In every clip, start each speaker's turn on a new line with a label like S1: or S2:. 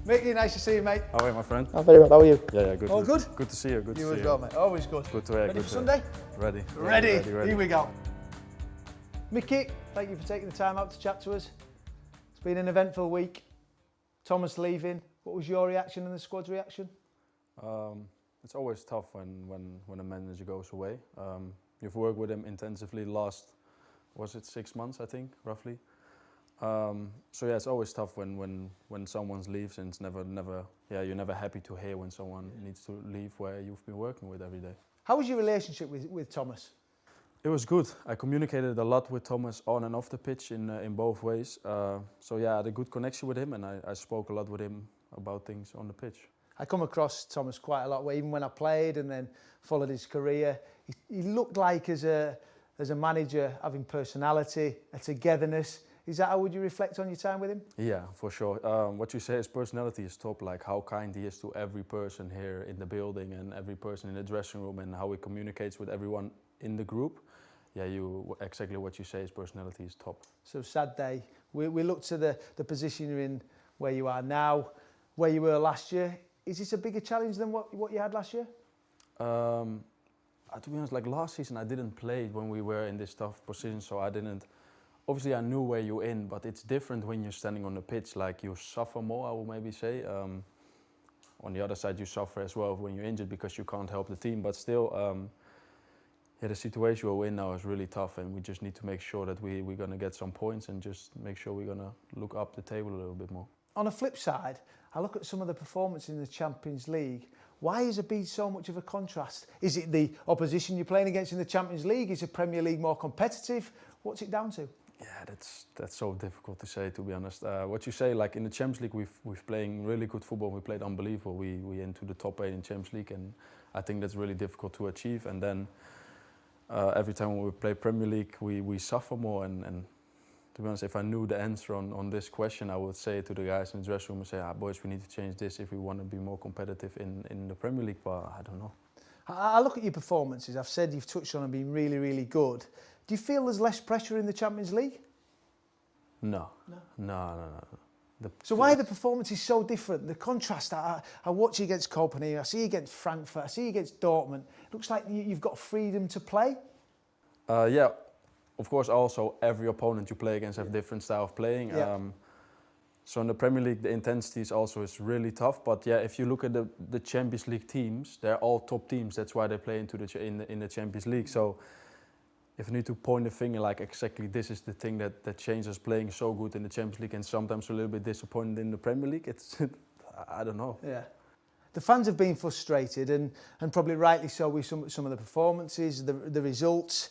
S1: Micky, nice to see you, mate.
S2: How are you, my friend?
S1: I'm very well. How are you?
S2: Yeah, good.
S1: All good?
S2: Good to see you. Good
S1: You
S2: to see
S1: as
S2: you.
S1: well, mate. Always good.
S2: Good to
S1: Ready for Sunday?
S2: Ready.
S1: Ready. Here we go. Micky, thank you for taking the time out to chat to us. It's been an eventful week. Thomas leaving. What was your reaction and the squad's reaction?
S2: It's always tough when a manager goes away. You've worked with him intensively last, was it 6 months, I think, roughly. So yeah, it's always tough when someone leaves, and it's never, you're never happy to hear when someone needs to leave where you've been working with every day.
S1: How was your relationship with Thomas?
S2: It was good. I communicated a lot with Thomas on and off the pitch in both ways. So yeah, I had a good connection with him, and I spoke a lot with him about things on the pitch.
S1: I come across Thomas quite a lot, even when I played and then followed his career. He looked like, as a manager, having personality, a togetherness. Is that how would you reflect on your time with him?
S2: Yeah, for sure. What you say, his personality is top, like how kind he is to every person here in the building and every person in the dressing room, and how he communicates with everyone in the group. Yeah, exactly what you say, his personality is top.
S1: So sad day. We look to the position you're in, where you are now, where you were last year. Is this a bigger challenge than what you had last year?
S2: To be honest, like last season I didn't play when we were in this tough position, so I didn't. Obviously I knew where you're in, but it's different when you're standing on the pitch. Like you suffer more, I will maybe say. On the other side, you suffer as well when you're injured because you can't help the team. But still, yeah, the situation we're in now is really tough, and we just need to make sure that we're gonna get some points and just make sure we're gonna look up the table a little bit more.
S1: On a flip side, I look at some of the performances in the Champions League. Why has it been so much of a contrast? Is it the opposition you're playing against in the Champions League? Is the Premier League more competitive? What's it down to?
S2: Yeah, that's so difficult to say, to be honest. What you say, like in the Champions League, we've playing really good football. We played unbelievable. We into the top 8 in Champions League, and I think that's really difficult to achieve. And then every time when we play Premier League, we suffer more. And to be honest, if I knew the answer on this question, I would say it to the guys in the dressing room and say, boys, we need to change this if we want to be more competitive in the Premier League. But I don't know.
S1: I look at your performances. I've said you've touched on them being really, really good. Do you feel there's less pressure in the Champions League?
S2: No.
S1: So why are the performances so different? The contrast, I watch you against Copenhagen, I see you against Frankfurt, I see you against Dortmund. It looks like you've got freedom to play.
S2: Yeah, of course, also every opponent you play against have different style of playing.
S1: Yeah.
S2: So in the Premier League, the intensity is really tough. But yeah, if you look at the Champions League teams, they're all top teams. That's why they play in the Champions League. So if you need to point a finger, like exactly this is the thing that changes us playing so good in the Champions League and sometimes a little bit disappointed in the Premier League, it's I don't know.
S1: Yeah. The fans have been frustrated and probably rightly so with some of the performances, the results.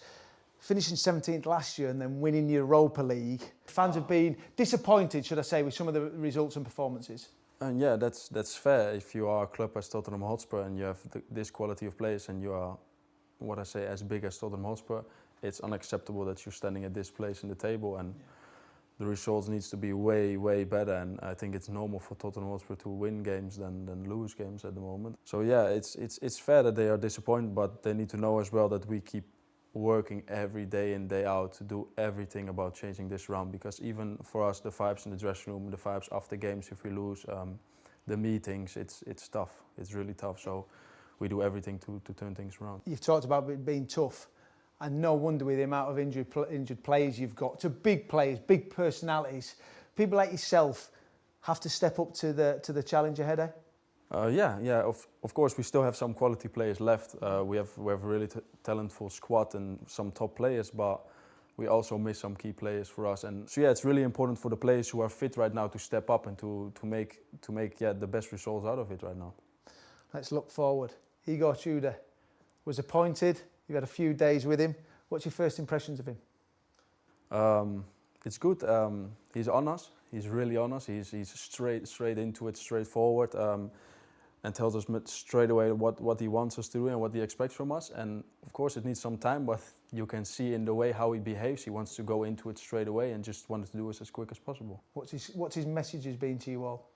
S1: Finishing 17th last year and then winning Europa League. Fans have been disappointed, should I say, with some of the results and performances.
S2: And yeah, that's fair. If you are a club as Tottenham Hotspur and you have this quality of players and you are, what I say, as big as Tottenham Hotspur, it's unacceptable that you're standing at this place in the table, and the results needs to be way better. And I think it's normal for Tottenham Hotspur to win games than lose games at the moment. So yeah, it's fair that they are disappointed, but they need to know as well that we keep working every day in, day out to do everything about changing this round, because even for us, the vibes in the dressing room, the vibes after games if we lose, the meetings, it's tough. It's really tough. So we do everything to turn things around.
S1: You've talked about it being tough, and no wonder with the amount of injured players you've got, to big players, big personalities. People like yourself have to step up to the challenge ahead, eh?
S2: Yeah. Of course, we still have some quality players left. We have a really talentful squad and some top players, but we also miss some key players for us. And so yeah, it's really important for the players who are fit right now to step up and to make the best results out of it right now. Let's
S1: look forward. Igor Tudor was appointed. You've had a few days with him. What's your first impressions of him?
S2: It's good. He's on us. He's really on us. He's straight into it, straightforward. And tells us straight away what he wants us to do and what he expects from us. And of course it needs some time, but you can see in the way how he behaves, he wants to go into it straight away and just wanted to do it as quick as possible.
S1: What's his messages been to you all?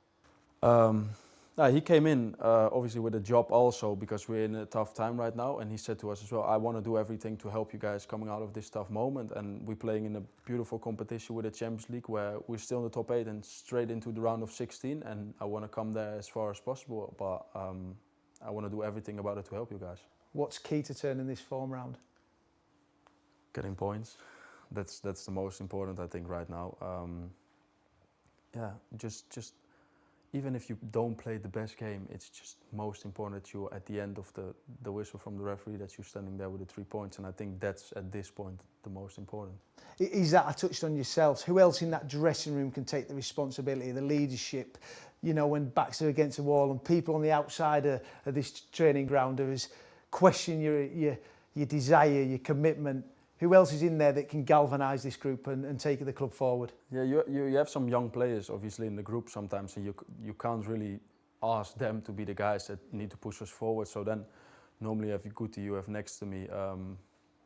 S2: He came in obviously with a job also because we're in a tough time right now, and he said to us as well, I want to do everything to help you guys coming out of this tough moment, and we're playing in a beautiful competition with the Champions League where we're still in the top 8 and straight into the round of 16, and I want to come there as far as possible, but I want to do everything about it to help you guys.
S1: What's key to turning this form round?
S2: Getting points. That's the most important, I think, right now. Just even if you don't play the best game, it's just most important that you're at the end of the whistle from the referee, that you're standing there with the 3 points, and I think that's at this point the most important.
S1: Is that, I touched on yourselves, who else in that dressing room can take the responsibility, the leadership, you know, when backs are against the wall and people on the outside of this training ground question your desire, your commitment? Who else is in there that can galvanise this group and take the club forward? Yeah,
S2: you have some young players obviously in the group sometimes, and you can't really ask them to be the guys that need to push us forward. So then normally you have Guti, you have next to me,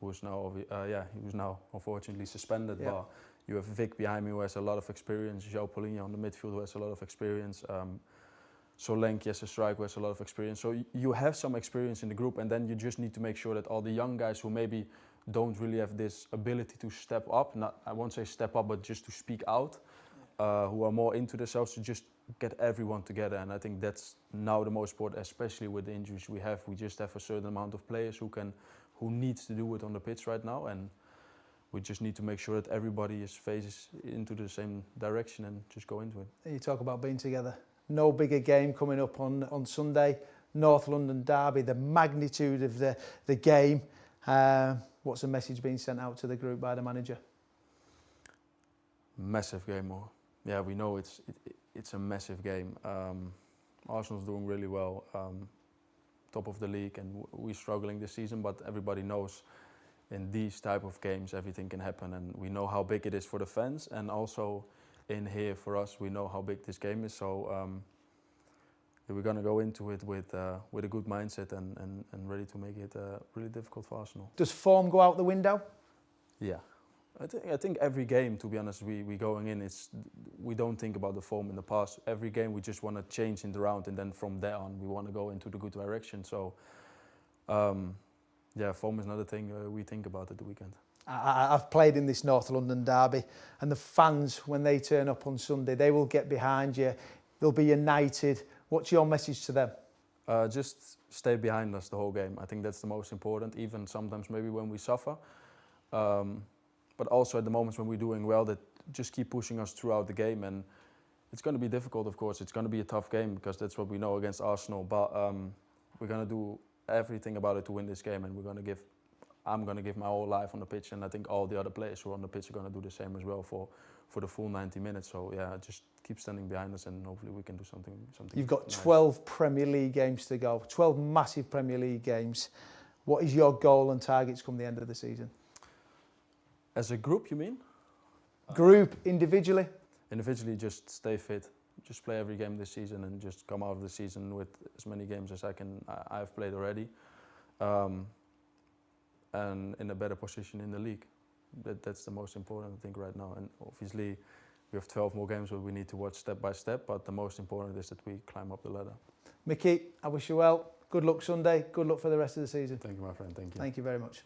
S2: who's now unfortunately suspended. Yeah. But you have Vic behind me who has a lot of experience, João Paulinho on the midfield who has a lot of experience. Solanke as a striker has a lot of experience. So you have some experience in the group, and then you just need to make sure that all the young guys who maybe don't really have this ability to step up, I won't say step up, but just to speak out, who are more into themselves, to just get everyone together. And I think that's now the most important, especially with the injuries we have. We just have a certain amount of players who needs to do it on the pitch right now, and we just need to make sure that everybody faces into the same direction and just go into it.
S1: You talk about being together. No bigger game coming up on Sunday, North London derby, the magnitude of the game. What's the message being sent out to the group by the manager?
S2: Massive game, yeah, we know it's a massive game. Arsenal's doing really well, top of the league, and we're struggling this season, but everybody knows in these type of games everything can happen, and we know how big it is for the fans, and also in here for us, we know how big this game is. So we're going to go into it with a good mindset and ready to make it really difficult for Arsenal.
S1: Does form go out the window?
S2: Yeah, I think every game, to be honest, we going in, we don't think about the form in the past. Every game we just want to change in the round, and then from there on we want to go into the good direction. So form is another thing we think about at the weekend.
S1: I've played in this North London derby, and the fans, when they turn up on Sunday, they will get behind you. They'll be united. What's your message to them?
S2: Just stay behind us the whole game. I think that's the most important, even sometimes maybe when we suffer. But also at the moments when we're doing well, that just keep pushing us throughout the game. And it's going to be difficult, of course. It's going to be a tough game because that's what we know against Arsenal. But we're going to do everything about it to win this game, and I'm going to give my whole life on the pitch, and I think all the other players who are on the pitch are going to do the same as well for the full 90 minutes. So yeah, just keep standing behind us, and hopefully we can do something.
S1: You've got 12 Premier League games to go, 12 massive Premier League games. What is your goal and targets come the end of the season?
S2: As a group, you mean?
S1: Group, individually?
S2: Individually, just stay fit. Just play every game this season and just come out of the season with as many games as I've played already. And in a better position in the league. That's the most important thing right now. And obviously we have 12 more games where we need to watch step by step, but the most important is that we climb up the ladder.
S1: Micky, I wish you well. Good luck Sunday. Good luck for the rest of the season.
S2: Thank you, my friend. Thank you.
S1: Thank you very much.